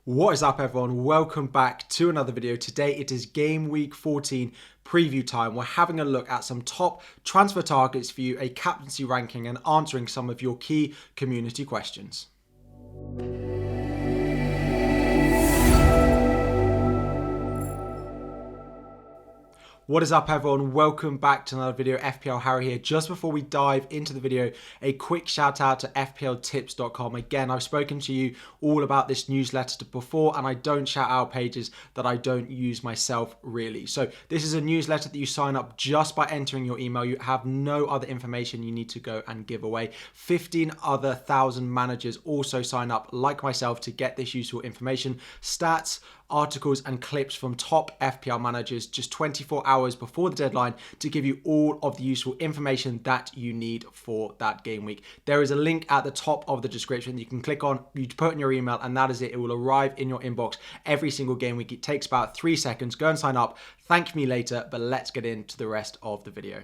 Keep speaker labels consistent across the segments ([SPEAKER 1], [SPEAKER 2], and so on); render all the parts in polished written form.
[SPEAKER 1] What is up, everyone? Welcome back to another video. Today it is Game Week 14 preview time. We're having a look at some top transfer targets for you, a captaincy ranking, and answering some of your key community questions. What is up, everyone? Welcome back to another video. FPL Harry here. Just before we dive into the video, a quick shout out to FPLTIPS.com. Again, I've spoken to you all about this newsletter before, and I don't shout out pages that I don't use myself, really. So this is a newsletter that you sign up just by entering your email. You have no other information you need to go and give away. 15 other 1,000 managers also sign up, like myself, to get this useful information, stats, articles and clips from top FPL managers just 24 hours before the deadline to give you all of the useful information that you need for that game week. There is a link at the top of the description you can click on, you put in your email, and that is it. It will arrive in your inbox every single game week. It takes about 3 seconds. Go and sign up. Thank me later, but let's get into the rest of the video.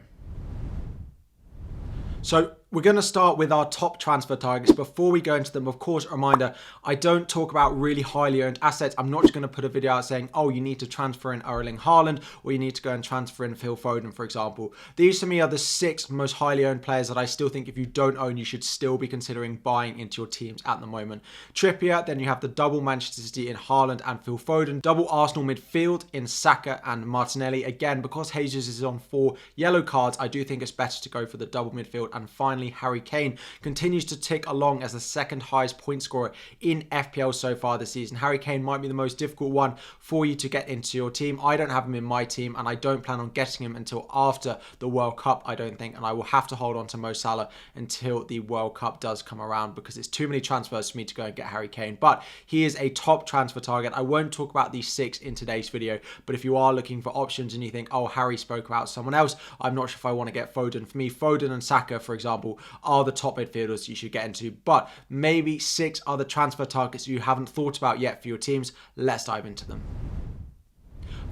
[SPEAKER 1] So we're going to start with our top transfer targets. Before we go into them, of course, a reminder, I don't talk about really highly owned assets. I'm not just going to put a video out saying, oh, you need to transfer in Erling Haaland, or you need to go and transfer in Phil Foden, for example. These to me are the 6 most highly owned players that I still think if you don't own, you should still be considering buying into your teams at the moment. Trippier, then you have the double Manchester City in Haaland and Phil Foden, double Arsenal midfield in Saka and Martinelli. Again, because Jesus is on 4 yellow cards, I do think it's better to go for the double midfield. And finally, Harry Kane continues to tick along as the second highest point scorer in FPL so far this season. Harry Kane might be the most difficult one for you to get into your team. I don't have him in my team, and I don't plan on getting him until after the World Cup, I don't think, and I will have to hold on to Mo Salah until the World Cup does come around because it's too many transfers for me to go and get Harry Kane. But he is a top transfer target. I won't talk about these 6 in today's video, but if you are looking for options and you think, oh, Harry spoke about someone else, I'm not sure if I want to get Foden. For me, Foden and Saka, for example, are the top midfielders you should get into, but maybe 6 other transfer targets you haven't thought about yet for your teams. Let's dive into them.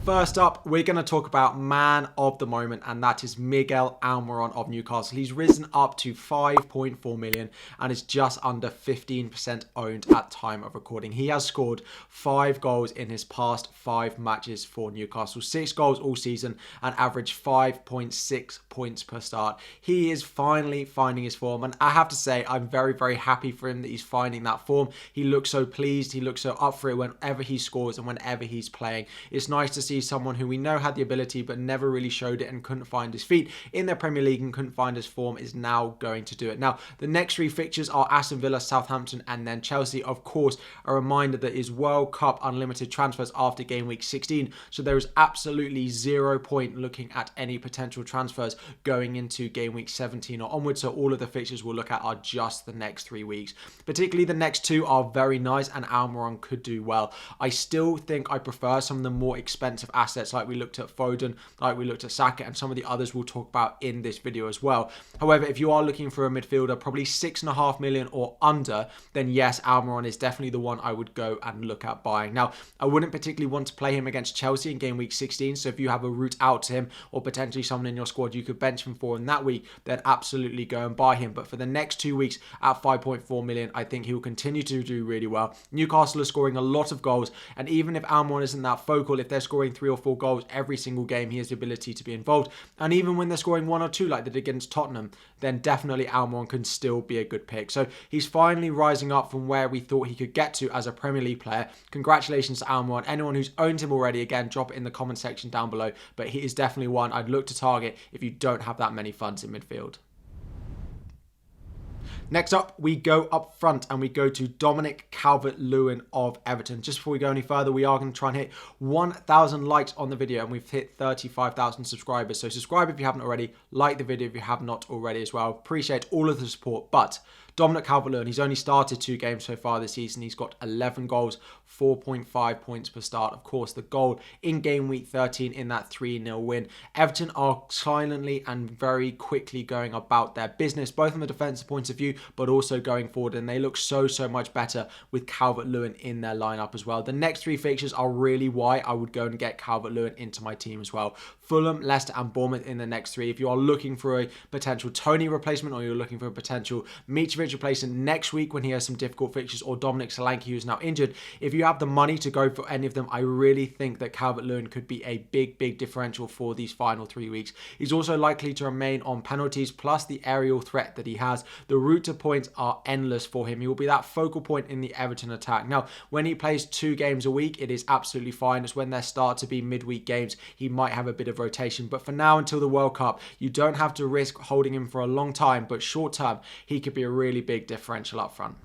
[SPEAKER 1] First up, we're going to talk about man of the moment, and that is Miguel Almiron of Newcastle. He's risen up to 5.4 million and is just under 15% owned at time of recording. He has scored 5 goals in his past 5 matches for Newcastle, 6 goals all season, and averaged 5.6 points per start. He is finally finding his form, and I have to say I'm very, very happy for him that he's finding that form. He looks so pleased, he looks so up for it whenever he scores and whenever he's playing. It's nice to see someone who we know had the ability but never really showed it and couldn't find his feet in the Premier League and couldn't find his form is now going to do it. Now, the next 3 fixtures are Aston Villa, Southampton, and then Chelsea. Of course, a reminder that is World Cup unlimited transfers after game week 16, so there is absolutely 0 point looking at any potential transfers going into game week 17 or onwards, so all of the fixtures we'll look at are just the next 3 weeks. Particularly the next 2 are very nice, and Almiron could do well. I still think I prefer some of the more expensive assets like we looked at Foden, like we looked at Saka, and some of the others we'll talk about in this video as well. However, if you are looking for a midfielder probably 6.5 million or under, then yes, Almiron is definitely the one I would go and look at buying. Now, I wouldn't particularly want to play him against Chelsea in game week 16, so if you have a route out to him or potentially someone in your squad you could bench him for in that week, then absolutely go and buy him. But for the next 2 weeks at 5.4 million, I think he will continue to do really well. Newcastle are scoring a lot of goals, and even if Almiron isn't that focal, if they're scoring 3 or 4 goals every single game, he has the ability to be involved. And even when they're scoring 1 or 2 like they did against Tottenham, then definitely Almiron can still be a good pick. So he's finally rising up from where we thought he could get to as a Premier League player. Congratulations to Almiron. Anyone who's owned him already, again, drop it in the comment section down below. But he is definitely one I'd look to target if you don't have that many funds in midfield. Next up, we go up front and we go to Dominic Calvert-Lewin of Everton. Just before we go any further, we are going to try and hit 1,000 likes on the video, and we've hit 35,000 subscribers. So subscribe if you haven't already, like the video if you have not already as well. Appreciate all of the support, but Dominic Calvert-Lewin, he's only started 2 games so far this season. He's got 11 goals, 4.5 points per start. Of course, the goal in game week 13 in that 3-0 win. Everton are silently and very quickly going about their business, both from a defensive point of view, but also going forward. And they look so much better with Calvert-Lewin in their lineup as well. The next 3 fixtures are really why I would go and get Calvert-Lewin into my team as well. Fulham, Leicester and Bournemouth in the next 3. If you are looking for a potential Tony replacement or you're looking for a potential Mitrovic Mitrovic replacement next week when he has some difficult fixtures, or Dominic Solanke, who's now injured, if you have the money to go for any of them, I really think that Calvert-Lewin could be a big differential for these final 3 weeks. He's also likely to remain on penalties, plus the aerial threat that he has. The route to points are endless for him. He will be that focal point in the Everton attack. Now, when he plays 2 games a week, it is absolutely fine. It's when there start to be midweek games, he might have a bit of rotation. But for now, until the World Cup, you don't have to risk holding him for a long time, but short term, he could be a really big differential up front.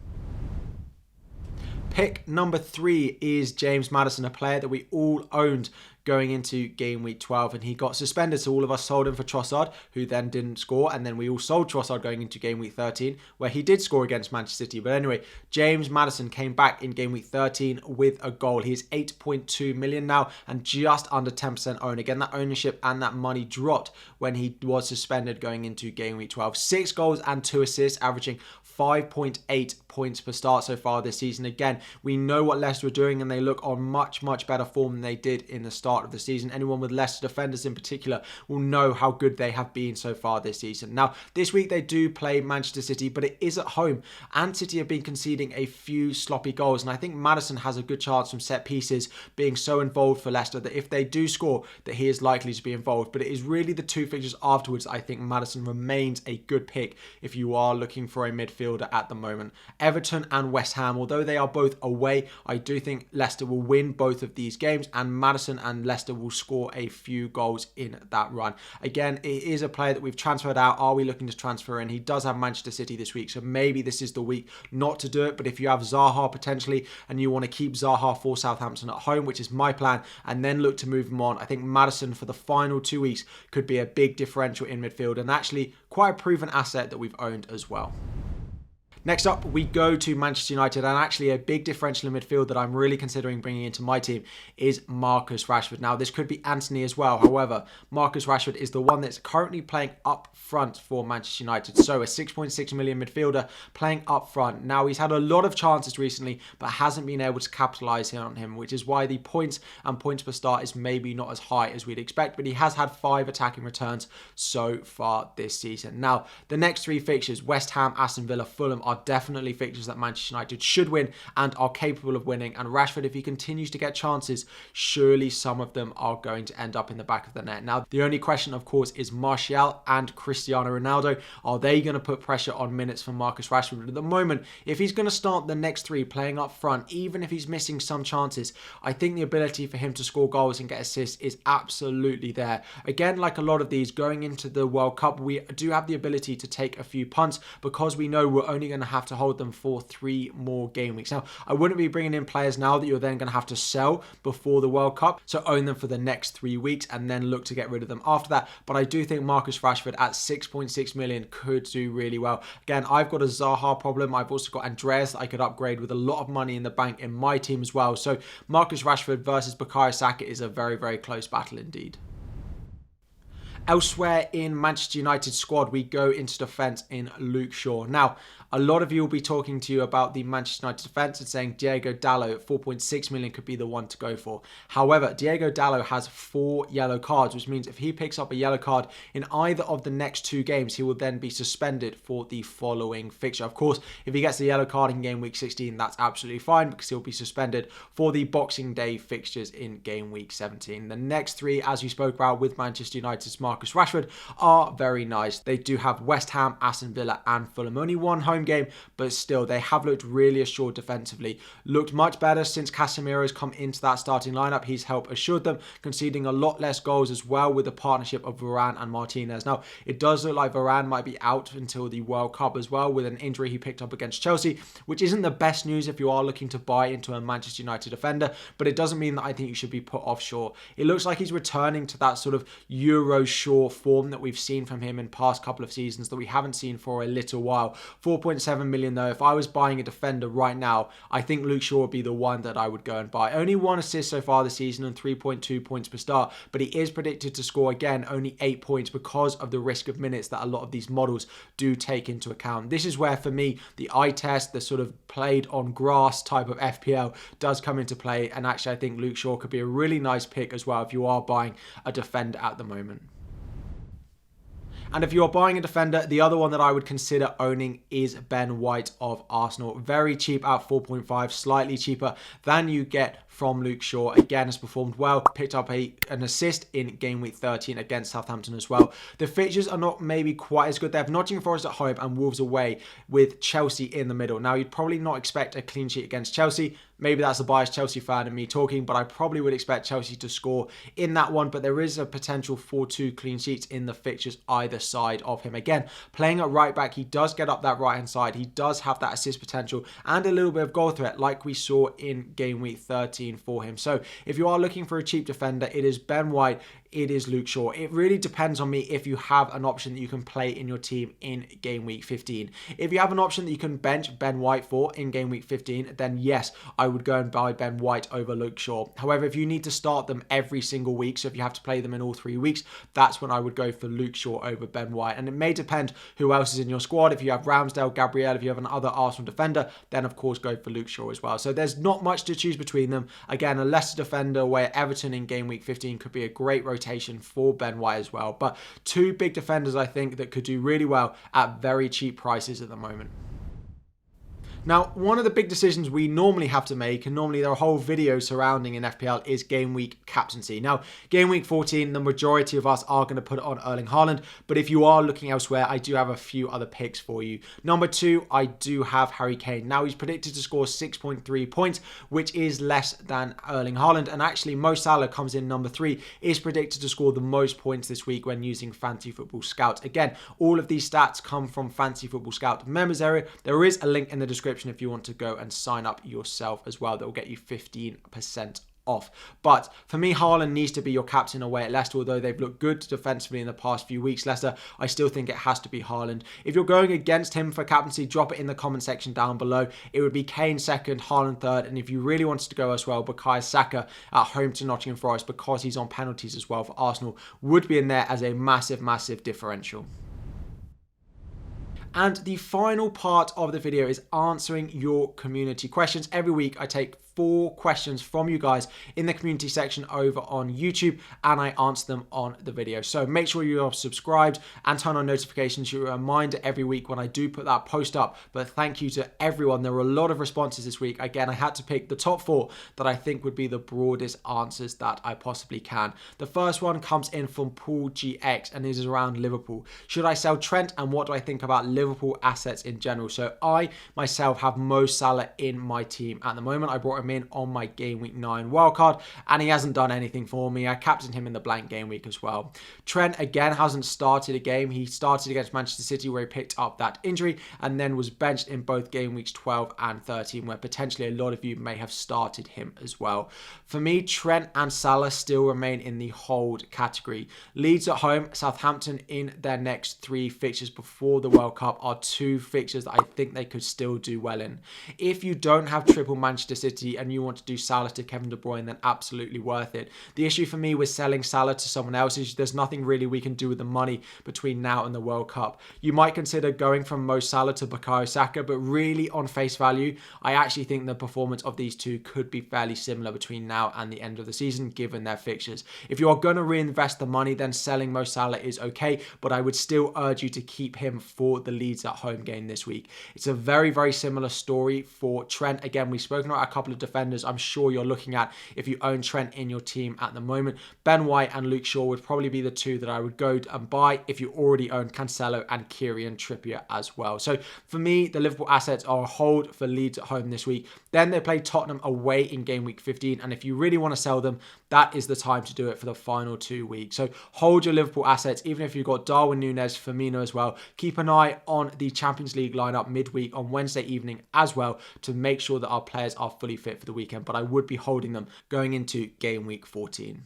[SPEAKER 1] Pick number 3 is James Maddison, a player that we all owned going into game week 12, and he got suspended, so all of us sold him for Trossard, who then didn't score, and then we all sold Trossard going into game week 13, where he did score against Manchester City. But anyway, James Maddison came back in game week 13 with a goal. He is 8.2 million now and just under 10% owned. Again, that ownership and that money dropped when he was suspended going into game week 12. 6 goals and 2 assists, averaging 5.8 points per start so far this season. Again, we know what Leicester are doing, and they look on much better form than they did in the start of the season. Anyone with Leicester defenders in particular will know how good they have been so far this season. Now, this week they do play Manchester City, but it is at home, and City have been conceding a few sloppy goals, and I think Maddison has a good chance from set pieces, being so involved for Leicester that if they do score, that he is likely to be involved. But it is really the 2 fixtures afterwards I think Maddison remains a good pick if you are looking for a midfielder at the moment. Everton and West Ham, although they are both away, I do think Leicester will win both of these games, and Maddison and Leicester will score a few goals in that run. Again, it is a player that we've transferred out. Are we looking to transfer in? He does have Manchester City this week, so maybe this is the week not to do it. But if you have Zaha potentially and you want to keep Zaha for Southampton at home, which is my plan, and then look to move him on, I think Maddison for the final 2 weeks could be a big differential in midfield, and actually quite a proven asset that we've owned as well. Next up, we go to Manchester United, and actually a big differential in midfield that I'm really considering bringing into my team is Marcus Rashford. Now, this could be Anthony as well. However, Marcus Rashford is the one that's currently playing up front for Manchester United. So a 6.6 million midfielder playing up front. Now, he's had a lot of chances recently, but hasn't been able to capitalise on him, which is why the points and points per start is maybe not as high as we'd expect. But he has had 5 attacking returns so far this season. Now, the next 3 fixtures, West Ham, Aston Villa, Fulham, are definitely fixtures that Manchester United should win and are capable of winning. And Rashford, if he continues to get chances, surely some of them are going to end up in the back of the net. Now, the only question, of course, is Martial and Cristiano Ronaldo. Are they going to put pressure on minutes for Marcus Rashford? But at the moment, if he's going to start the next 3 playing up front, even if he's missing some chances, I think the ability for him to score goals and get assists is absolutely there. Again, like a lot of these, going into the World Cup, we do have the ability to take a few punts because we know we're only going to have to hold them for 3 more game weeks. Now, I wouldn't be bringing in players now that you're then going to have to sell before the World Cup, so own them for the next 3 weeks and then look to get rid of them after that. But I do think Marcus Rashford at 6.6 million could do really well. Again, I've got a Zaha problem. I've also got Andreas that I could upgrade with a lot of money in the bank in my team as well. So Marcus Rashford versus Bukayo Saka is a very close battle indeed. Elsewhere in Manchester United's squad, we go into defence in Luke Shaw. Now, a lot of you will be talking to you about the Manchester United defence and saying Diego Dalot at 4.6 million could be the one to go for. However, Diego Dalot has 4 yellow cards, which means if he picks up a yellow card in either of the next 2 games, he will then be suspended for the following fixture. Of course, if he gets the yellow card in game week 16, that's absolutely fine because he'll be suspended for the Boxing Day fixtures in game week 17. The next 3, as we spoke about with Manchester United's Marcus Rashford, are very nice. They do have West Ham, Aston Villa and Fulham. Only 1 home game, but still they have looked really assured defensively. Looked much better since Casemiro's come into that starting lineup. He's helped assured them, conceding a lot less goals as well with the partnership of Varane and Martinez. Now, it does look like Varane might be out until the World Cup as well with an injury he picked up against Chelsea, which isn't the best news if you are looking to buy into a Manchester United defender, but it doesn't mean that I think you should be put off Shaw. It looks like he's returning to that sort of Euro Shaw form that we've seen from him in past couple of seasons that we haven't seen for a little while. 4.7 million though. If I was buying a defender right now, I think Luke Shaw would be the one that I would go and buy. Only 1 assist so far this season and 3.2 points per start, but he is predicted to score again only 8 points because of the risk of minutes that a lot of these models do take into account. This is where for me the eye test, the sort of played on grass type of FPL does come into play, and actually I think Luke Shaw could be a really nice pick as well if you are buying a defender at the moment. And if you're buying a defender, the other one that I would consider owning is Ben White of Arsenal. Very cheap at 4.5, slightly cheaper than you get from Luke Shaw. Again, has performed well, picked up an assist in game week 13 against Southampton as well. The fixtures are not maybe quite as good. They have Nottingham Forest at home and Wolves away with Chelsea in the middle. Now, you'd probably not expect a clean sheet against Chelsea. Maybe that's a biased Chelsea fan and me talking, but I probably would expect Chelsea to score in that one. But there is a potential for 2 clean sheets in the fixtures either side of him. Again, playing at right back, he does get up that right hand side. He does have that assist potential and a little bit of goal threat like we saw in game week 13 for him. So if you are looking for a cheap defender, it is Ben White, it is Luke Shaw. It really depends on me if you have an option that you can play in your team in game week 15. If you have an option that you can bench Ben White for in game week 15, then yes, I would go and buy Ben White over Luke Shaw. However, if you need to start them every single week, so if you have to play them in all 3 weeks, that's when I would go for Luke Shaw over Ben White. And it may depend who else is in your squad. If you have Ramsdale, Gabriel, if you have another Arsenal defender, then of course go for Luke Shaw as well. So there's not much to choose between them. Again, a Leicester defender where Everton in game week 15 could be a great rotation for Ben White as well. But 2 big defenders I think that could do really well at very cheap prices at the moment. Now, one of the big decisions we normally have to make, and normally there are whole videos surrounding in FPL, is game week captaincy. Now, game week 14, the majority of us are going to put it on Erling Haaland, but if you are looking elsewhere, I do have a few other picks for you. Number 2, I do have Harry Kane. Now, he's predicted to score 6.3 points, which is less than Erling Haaland, and actually Mo Salah comes in number 3, is predicted to score the most points this week when using Fantasy Football Scout. Again, all of these stats come from Fantasy Football Scout members area. There is a link in the description if you want to go and sign up yourself as well. That will get you 15% off. But for me, Haaland needs to be your captain away at Leicester. Although they've looked good defensively in the past few weeks, Leicester, I still think it has to be Haaland. If you're going against him for captaincy, drop it in the comment section down below. It would be Kane second, Haaland third, and if you really wanted to go as well, Bukayo Saka at home to Nottingham Forest, because he's on penalties as well for Arsenal, would be in there as a massive, massive differential. And the final part of the video is answering your community questions. Every week I take 4 questions from you guys in the community section over on YouTube, and I answer them on the video. So make sure you are subscribed and turn on notifications. You're a reminder every week when I do put that post up. But thank you to everyone. There were a lot of responses this week. Again, I had to pick the top 4 that I think would be the broadest answers that I possibly can. The first one comes in from Paul GX and is around Liverpool. Should I sell Trent, and what do I think about Liverpool assets in general? So I myself have Mo Salah in my team at the moment. I brought him in on my game week 9 wildcard, and he hasn't done anything for me. I captained him in the blank game week as well. Trent again hasn't started a game. He started against Manchester City where he picked up that injury and then was benched in both game weeks 12 and 13, where potentially a lot of you may have started him as well. For me, Trent and Salah still remain in the hold category. Leeds at home, Southampton in their next 3 fixtures before the World Cup are 2 fixtures that I think they could still do well in. If you don't have triple Manchester City and you want to do Salah to Kevin De Bruyne, then absolutely worth it. The issue for me with selling Salah to someone else is there's nothing really we can do with the money between now and the World Cup. You might consider going from Mo Salah to Bukayo Saka, but really on face value, I actually think the performance of these 2 could be fairly similar between now and the end of the season, given their fixtures. If you are going to reinvest the money, then selling Mo Salah is okay, but I would still urge you to keep him for the Leeds at home game this week. It's a very, very similar story for Trent. Again, we've spoken about a couple of defenders I'm sure you're looking at if you own Trent in your team at the moment. Ben White and Luke Shaw would probably be the 2 that I would go and buy if you already own Cancelo and Kieran Trippier as well. So for me, the Liverpool assets are a hold for Leeds at home this week. Then they play Tottenham away in game week 15, and if you really want to sell them, that is the time to do it for the final 2 weeks. So hold your Liverpool assets, even if you've got Darwin Núñez, Firmino as well. Keep an eye on the Champions League lineup midweek on Wednesday evening as well to make sure that our players are fully fit for the weekend, but I would be holding them going into game week 14.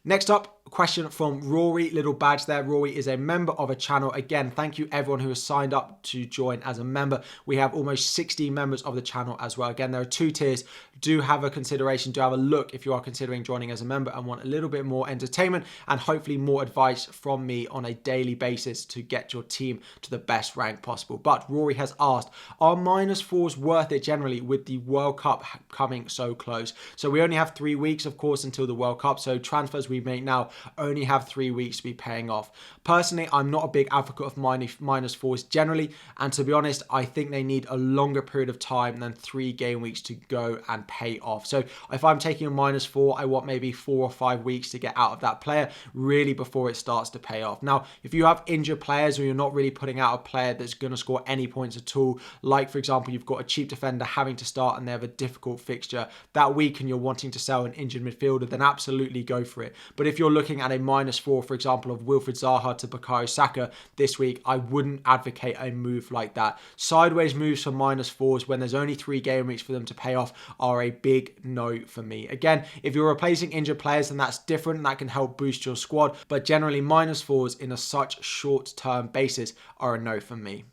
[SPEAKER 1] Next up, a question from Rory, little badge there. Rory is a member of a channel. Again, thank you everyone who has signed up to join as a member. We have almost 60 members of the channel as well. Again, there are 2 tiers. Do have a consideration, do have a look if you are considering joining as a member and want a little bit more entertainment and hopefully more advice from me on a daily basis to get your team to the best rank possible. But Rory has asked, are -4s worth it generally with the World Cup coming so close? So we only have 3 weeks, of course, until the World Cup. So transfers we make now only have 3 weeks to be paying off. Personally, I'm not a big advocate of minus fours generally, and to be honest, I think they need a longer period of time than 3 game weeks to go and pay off. So if I'm taking a -4, I want maybe 4 or 5 weeks to get out of that player really before it starts to pay off. Now, if you have injured players or you're not really putting out a player that's going to score any points at all, like for example, you've got a cheap defender having to start and they have a difficult fixture that week and you're wanting to sell an injured midfielder, then absolutely go for it. But if you're looking at a -4, for example, of Wilfried Zaha to Bukayo Saka this week, I wouldn't advocate a move like that. Sideways moves for -4s when there's only 3 game weeks for them to pay off are a big no for me. Again, if you're replacing injured players, then that's different and that can help boost your squad. But generally, -4s in a such short-term basis are a no for me.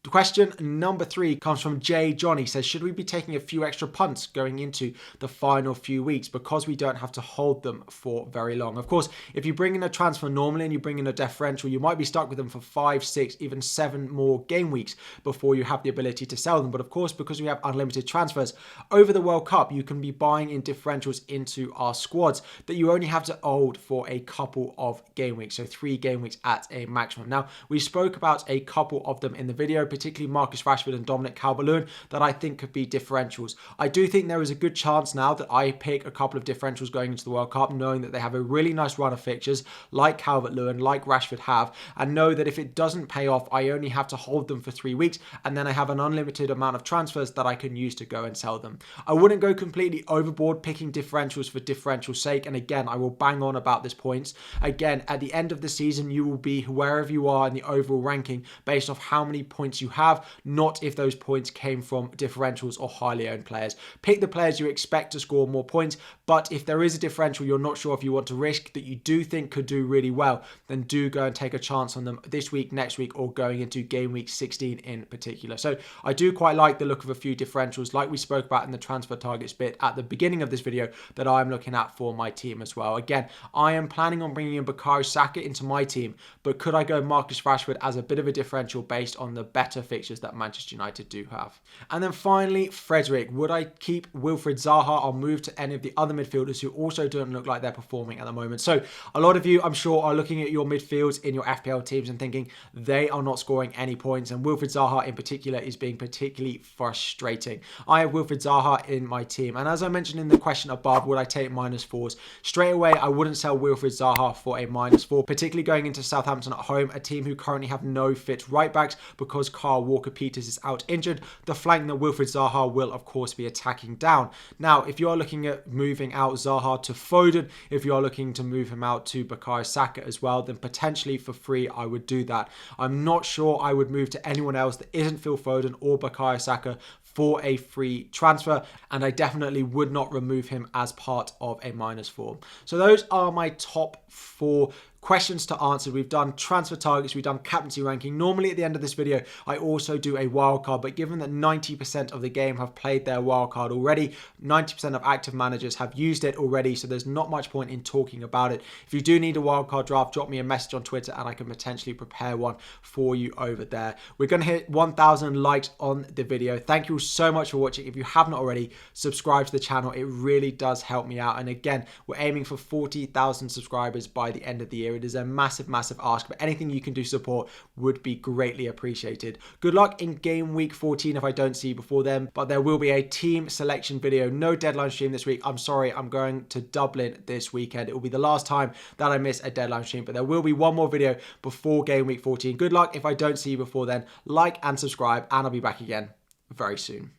[SPEAKER 1] Question number 3 comes from J. John. He says, should we be taking a few extra punts going into the final few weeks because we don't have to hold them for very long? Of course, if you bring in a transfer normally and you bring in a differential, you might be stuck with them for 5, 6, even 7 more game weeks before you have the ability to sell them. But of course, because we have unlimited transfers over the World Cup, you can be buying in differentials into our squads that you only have to hold for a couple of game weeks. So 3 game weeks at a maximum. Now, we spoke about a couple of them in the video, particularly Marcus Rashford and Dominic Calvert-Lewin, that I think could be differentials. I do think there is a good chance now that I pick a couple of differentials going into the World Cup, knowing that they have a really nice run of fixtures like Calvert-Lewin, like Rashford have, and know that if it doesn't pay off, I only have to hold them for 3 weeks, and then I have an unlimited amount of transfers that I can use to go and sell them. I wouldn't go completely overboard picking differentials for differential's sake, and again, I will bang on about this points. Again, at the end of the season, you will be wherever you are in the overall ranking based off how many points you have, not if those points came from differentials or highly owned players. Pick the players you expect to score more points, but if there is a differential you're not sure if you want to risk that you do think could do really well, then do go and take a chance on them this week, next week, or going into game week 16 in particular. So I do quite like the look of a few differentials like we spoke about in the transfer targets bit at the beginning of this video that I'm looking at for my team as well. Again, I am planning on bringing in Bukayo Saka into my team, but could I go Marcus Rashford as a bit of a differential based on the better fixtures that Manchester United do have? And then finally, Frederick, would I keep Wilfried Zaha or move to any of the other midfielders who also don't look like they're performing at the moment? So a lot of you, I'm sure, are looking at your midfields in your FPL teams and thinking they are not scoring any points, and Wilfried Zaha in particular is being particularly frustrating. I have Wilfried Zaha in my team, and as I mentioned in the question above, would I take -4s? Straight away, I wouldn't sell Wilfried Zaha for a -4, particularly going into Southampton at home, a team who currently have no fit right backs because Carl Walker-Peters is out injured, the flank that Wilfried Zaha will of course be attacking down. Now, if you are looking at moving out Zaha to Foden, if you are looking to move him out to Bukayo Saka as well, then potentially for free I would do that. I'm not sure I would move to anyone else that isn't Phil Foden or Bukayo Saka for a free transfer, and I definitely would not remove him as part of a -4. So those are my top 4 questions to answer. We've done transfer targets, we've done captaincy ranking. Normally at the end of this video, I also do a wildcard, but given that 90% of the game have played their wildcard already, 90% of active managers have used it already, so there's not much point in talking about it. If you do need a wildcard draft, drop me a message on Twitter and I can potentially prepare one for you over there. We're going to hit 1,000 likes on the video. Thank you so much for watching. If you haven't already, subscribe to the channel. It really does help me out. And again, we're aiming for 40,000 subscribers by the end of the year. It is a massive, massive ask, but anything you can do support would be greatly appreciated. Good luck in game week 14 if I don't see you before then, but there will be a team selection video. No deadline stream this week. I'm sorry, I'm going to Dublin this weekend. It will be the last time that I miss a deadline stream, but there will be one more video before game week 14. Good luck if I don't see you before then. Like and subscribe, and I'll be back again very soon.